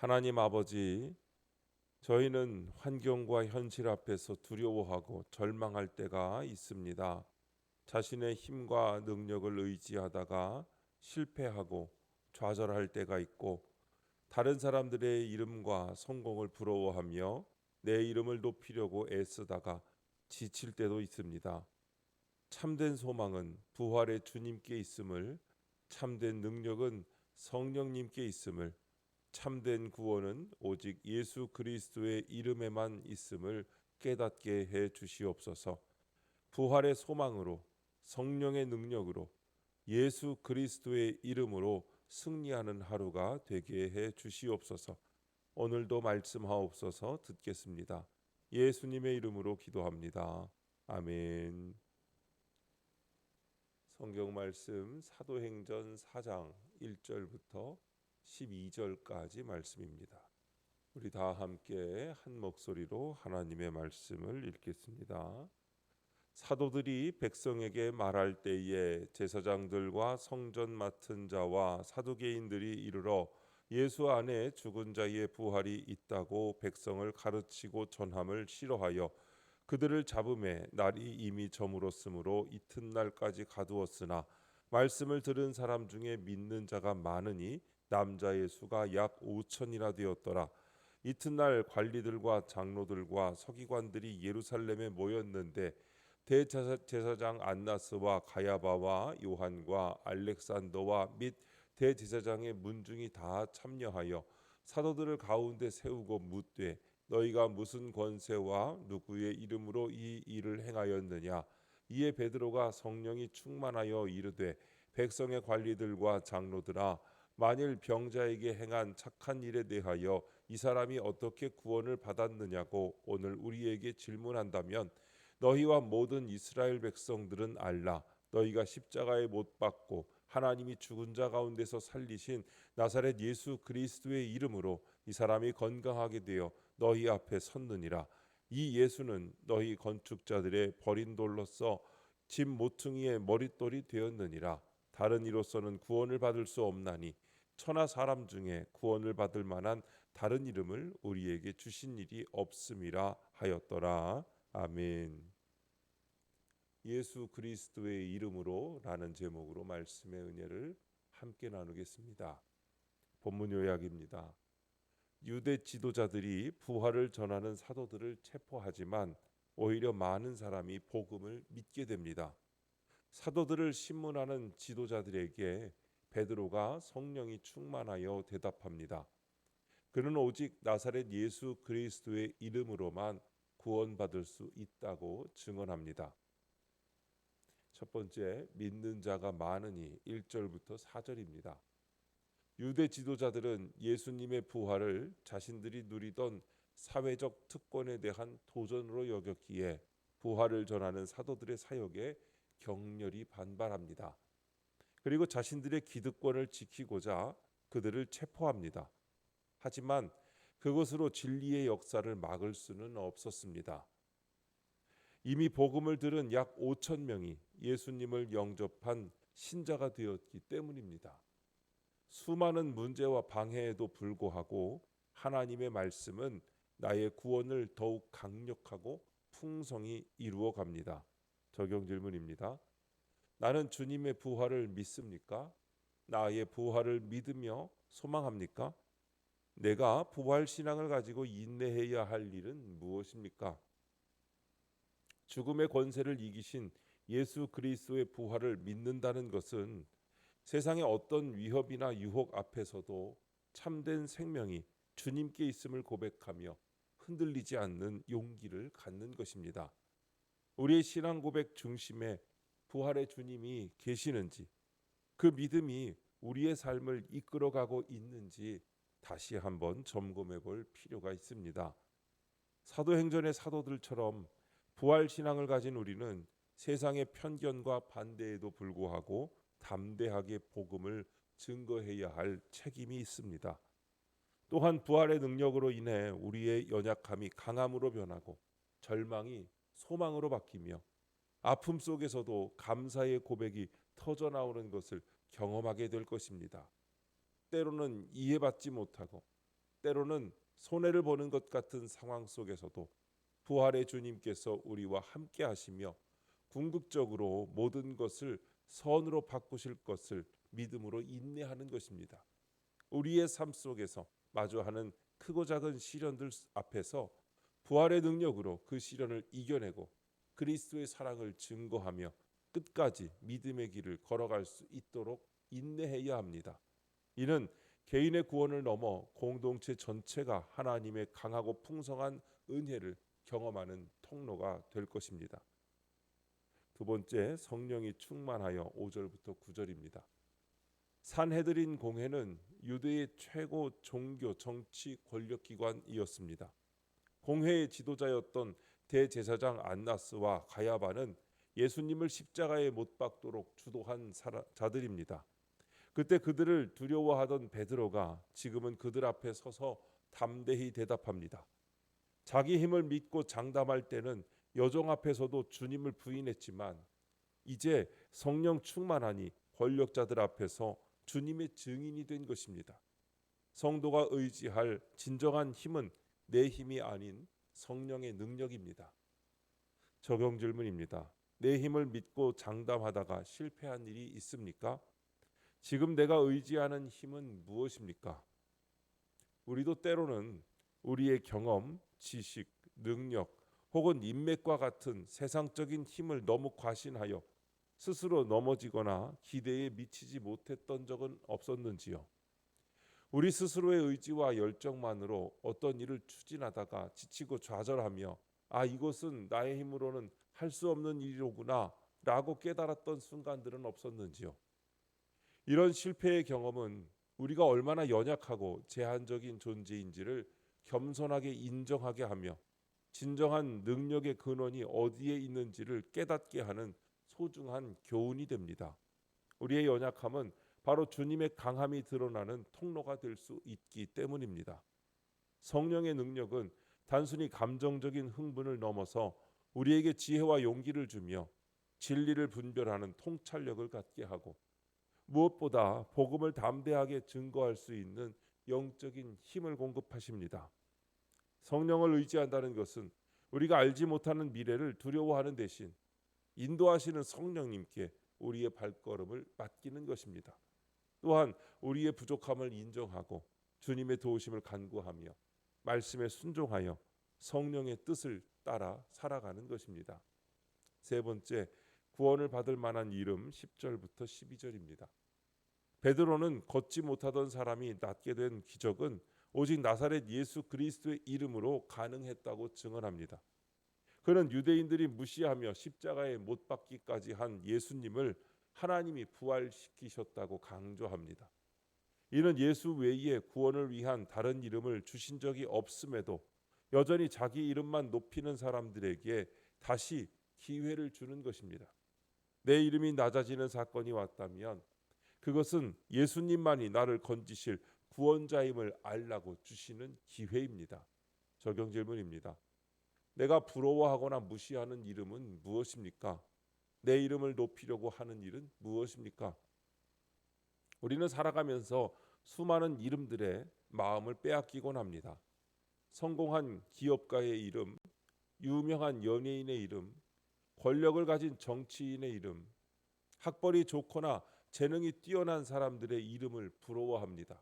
하나님 아버지, 저희는 환경과 현실 앞에서 두려워하고 절망할 때가 있습니다. 자신의 힘과 능력을 의지하다가 실패하고 좌절할 때가 있고, 다른 사람들의 이름과 성공을 부러워하며 내 이름을 높이려고 애쓰다가 지칠 때도 있습니다. 참된 소망은 부활의 주님께 있음을, 참된 능력은 성령님께 있음을, 참된 구원은 오직 예수 그리스도의 이름에만 있음을 깨닫게 해 주시옵소서. 부활의 소망으로, 성령의 능력으로, 예수 그리스도의 이름으로 승리하는 하루가 되게 해 주시옵소서. 오늘도 말씀하옵소서. 듣겠습니다. 예수님의 이름으로 기도합니다. 아멘. 성경 말씀 사도행전 4장 1절부터 12절까지 말씀입니다. 우리 다 함께 한 목소리로 하나님의 말씀을 읽겠습니다. 사도들이 백성에게 말할 때에 제사장들과 성전 맡은 자와 사두개인들이 이르러 예수 안에 죽은 자의 부활이 있다고 백성을 가르치고 전함을 싫어하여 그들을 잡음에 날이 이미 저물었으므로 이튿날까지 가두었으나 말씀을 들은 사람 중에 믿는 자가 많으니 남자의 수가 약 5천이나 되었더라. 이튿날 관리들과 장로들과 서기관들이 예루살렘에 모였는데 대제사장 안나스와 가야바와 요한과 알렉산더와 및 대제사장의 문중이 다 참여하여 사도들을 가운데 세우고 묻되 너희가 무슨 권세와 누구의 이름으로 이 일을 행하였느냐. 이에 베드로가 성령이 충만하여 이르되 백성의 관리들과 장로들아, 만일 병자에게 행한 착한 일에 대하여 이 사람이 어떻게 구원을 받았느냐고 오늘 우리에게 질문한다면 너희와 모든 이스라엘 백성들은 알라. 너희가 십자가에 못 박고 하나님이 죽은 자 가운데서 살리신 나사렛 예수 그리스도의 이름으로 이 사람이 건강하게 되어 너희 앞에 섰느니라. 이 예수는 너희 건축자들의 버린 돌로서 집 모퉁이의 머릿돌이 되었느니라. 다른 이로서는 구원을 받을 수 없나니 천하 사람 중에 구원을 받을 만한 다른 이름을 우리에게 주신 일이 없음이라 하였더라. 아멘. 예수 그리스도의 이름으로 라는 제목으로 말씀의 은혜를 함께 나누겠습니다. 본문 요약입니다. 유대 지도자들이 부활을 전하는 사도들을 체포하지만 오히려 많은 사람이 복음을 믿게 됩니다. 사도들을 신문하는 지도자들에게 베드로가 성령이 충만하여 대답합니다. 그는 오직 나사렛 예수 그리스도의 이름으로만 구원받을 수 있다고 증언합니다. 첫 번째, 믿는 자가 많으니 1절부터 4절입니다. 유대 지도자들은 예수님의 부활을 자신들이 누리던 사회적 특권에 대한 도전으로 여겼기에 부활을 전하는 사도들의 사역에 격렬히 반발합니다. 그리고 자신들의 기득권을 지키고자 그들을 체포합니다. 하지만 그것으로 진리의 역사를 막을 수는 없었습니다. 이미 복음을 들은 약 5천 명이 예수님을 영접한 신자가 되었기 때문입니다. 수많은 문제와 방해에도 불구하고 하나님의 말씀은 나의 구원을 더욱 강력하고 풍성히 이루어 갑니다. 적용 질문입니다. 나는 주님의 부활을 믿습니까? 나의 부활을 믿으며 소망합니까? 내가 부활 신앙을 가지고 인내해야 할 일은 무엇입니까? 죽음의 권세를 이기신 예수 그리스도의 부활을 믿는다는 것은 세상의 어떤 위협이나 유혹 앞에서도 참된 생명이 주님께 있음을 고백하며 흔들리지 않는 용기를 갖는 것입니다. 우리의 신앙 고백 중심에 부활의 주님이 계시는지, 그 믿음이 우리의 삶을 이끌어가고 있는지 다시 한번 점검해 볼 필요가 있습니다. 사도행전의 사도들처럼 부활 신앙을 가진 우리는 세상의 편견과 반대에도 불구하고 담대하게 복음을 증거해야 할 책임이 있습니다. 또한 부활의 능력으로 인해 우리의 연약함이 강함으로 변하고 절망이 소망으로 바뀌며 아픔 속에서도 감사의 고백이 터져 나오는 것을 경험하게 될 것입니다. 때로는 이해받지 못하고 때로는 손해를 보는 것 같은 상황 속에서도 부활의 주님께서 우리와 함께 하시며 궁극적으로 모든 것을 선으로 바꾸실 것을 믿음으로 인내하는 것입니다. 우리의 삶 속에서 마주하는 크고 작은 시련들 앞에서 부활의 능력으로 그 시련을 이겨내고 그리스도의 사랑을 증거하며 끝까지 믿음의 길을 걸어갈 수 있도록 인내해야 합니다. 이는 개인의 구원을 넘어 공동체 전체가 하나님의 강하고 풍성한 은혜를 경험하는 통로가 될 것입니다. 두 번째, 성령이 충만하여 5절부터 9절입니다. 산헤드린 공회는 유대의 최고 종교 정치 권력기관이었습니다. 공회의 지도자였던 대제사장 안나스와 가야바는 예수님을 십자가에 못 박도록 주도한 자들입니다. 그때 그들을 두려워하던 베드로가 지금은 그들 앞에 서서 담대히 대답합니다. 자기 힘을 믿고 장담할 때는 여종 앞에서도 주님을 부인했지만 이제 성령 충만하니 권력자들 앞에서 주님의 증인이 된 것입니다. 성도가 의지할 진정한 힘은 내 힘이 아닌 성령의 능력입니다. 적용 질문입니다. 내 힘을 믿고 장담하다가 실패한 일이 있습니까? 지금 내가 의지하는 힘은 무엇입니까? 우리도 때로는 우리의 경험, 지식, 능력 혹은 인맥과 같은 세상적인 힘을 너무 과신하여 스스로 넘어지거나 기대에 미치지 못했던 적은 없었는지요? 우리 스스로의 의지와 열정만으로 어떤 일을 추진하다가 지치고 좌절하며 이것은 나의 힘으로는 할 수 없는 일이로구나 라고 깨달았던 순간들은 없었는지요? 이런 실패의 경험은 우리가 얼마나 연약하고 제한적인 존재인지를 겸손하게 인정하게 하며 진정한 능력의 근원이 어디에 있는지를 깨닫게 하는 소중한 교훈이 됩니다. 우리의 연약함은 바로 주님의 강함이 드러나는 통로가 될 수 있기 때문입니다. 성령의 능력은 단순히 감정적인 흥분을 넘어서 우리에게 지혜와 용기를 주며 진리를 분별하는 통찰력을 갖게 하고 무엇보다 복음을 담대하게 증거할 수 있는 영적인 힘을 공급하십니다. 성령을 의지한다는 것은 우리가 알지 못하는 미래를 두려워하는 대신 인도하시는 성령님께 우리의 발걸음을 맡기는 것입니다. 또한 우리의 부족함을 인정하고 주님의 도우심을 간구하며 말씀에 순종하여 성령의 뜻을 따라 살아가는 것입니다. 세 번째, 구원을 받을 만한 이름 10절부터 12절입니다. 베드로는 걷지 못하던 사람이 낫게 된 기적은 오직 나사렛 예수 그리스도의 이름으로 가능했다고 증언합니다. 그는 유대인들이 무시하며 십자가에 못 박기까지 한 예수님을 하나님이 부활시키셨다고 강조합니다. 이는 예수 외에 구원을 위한 다른 이름을 주신 적이 없음에도 여전히 자기 이름만 높이는 사람들에게 다시 기회를 주는 것입니다. 내 이름이 낮아지는 사건이 왔다면 그것은 예수님만이 나를 건지실 구원자임을 알라고 주시는 기회입니다. 적용 질문입니다. 내가 부러워하거나 무시하는 이름은 무엇입니까? 내 이름을 높이려고 하는 일은 무엇입니까? 우리는 살아가면서 수많은 이름들의 마음을 빼앗기곤 합니다. 성공한 기업가의 이름, 유명한 연예인의 이름, 권력을 가진 정치인의 이름, 학벌이 좋거나 재능이 뛰어난 사람들의 이름을 부러워합니다.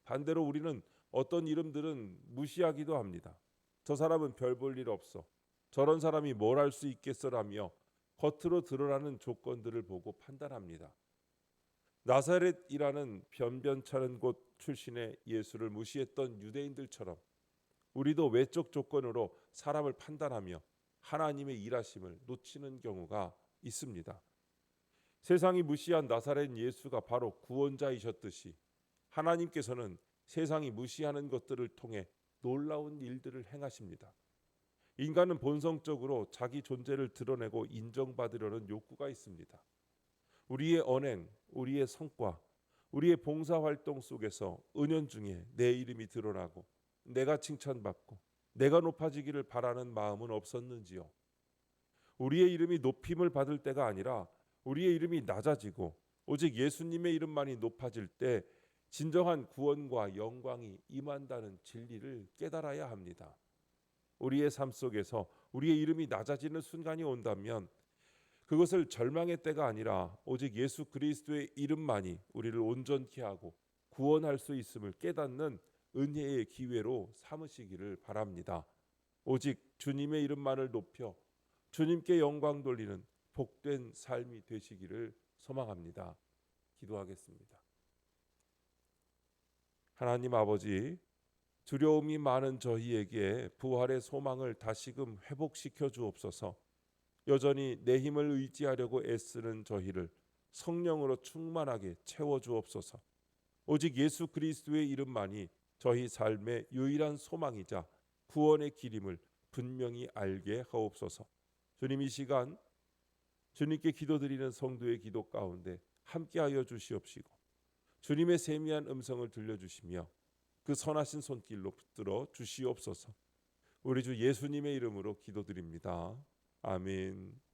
반대로 우리는 어떤 이름들은 무시하기도 합니다. 저 사람은 별 볼 일 없어. 저런 사람이 뭘 할 수 있겠어라며 겉으로 드러나는 조건들을 보고 판단합니다. 나사렛이라는 변변찮은 곳 출신의 예수를 무시했던 유대인들처럼 우리도 외적 조건으로 사람을 판단하며 하나님의 일하심을 놓치는 경우가 있습니다. 세상이 무시한 나사렛 예수가 바로 구원자이셨듯이 하나님께서는 세상이 무시하는 것들을 통해 놀라운 일들을 행하십니다. 인간은 본성적으로 자기 존재를 드러내고 인정받으려는 욕구가 있습니다. 우리의 언행, 우리의 성과, 우리의 봉사활동 속에서 은연중에 내 이름이 드러나고 내가 칭찬받고 내가 높아지기를 바라는 마음은 없었는지요? 우리의 이름이 높임을 받을 때가 아니라 우리의 이름이 낮아지고 오직 예수님의 이름만이 높아질 때 진정한 구원과 영광이 임한다는 진리를 깨달아야 합니다. 우리의 삶 속에서 우리의 이름이 낮아지는 순간이 온다면 그것을 절망의 때가 아니라 오직 예수 그리스도의 이름만이 우리를 온전케 하고 구원할 수 있음을 깨닫는 은혜의 기회로 삼으시기를 바랍니다. 오직 주님의 이름만을 높여 주님께 영광 돌리는 복된 삶이 되시기를 소망합니다. 기도하겠습니다. 하나님 아버지, 두려움이 많은 저희에게 부활의 소망을 다시금 회복시켜 주옵소서. 여전히 내 힘을 의지하려고 애쓰는 저희를 성령으로 충만하게 채워 주옵소서. 오직 예수 그리스도의 이름만이 저희 삶의 유일한 소망이자 구원의 길임을 분명히 알게 하옵소서. 주님, 이 시간 주님께 기도드리는 성도의 기도 가운데 함께하여 주시옵시고 주님의 세미한 음성을 들려주시며 그 선하신 손길로 붙들어 주시옵소서. 우리 주 예수님의 이름으로 기도드립니다. 아멘.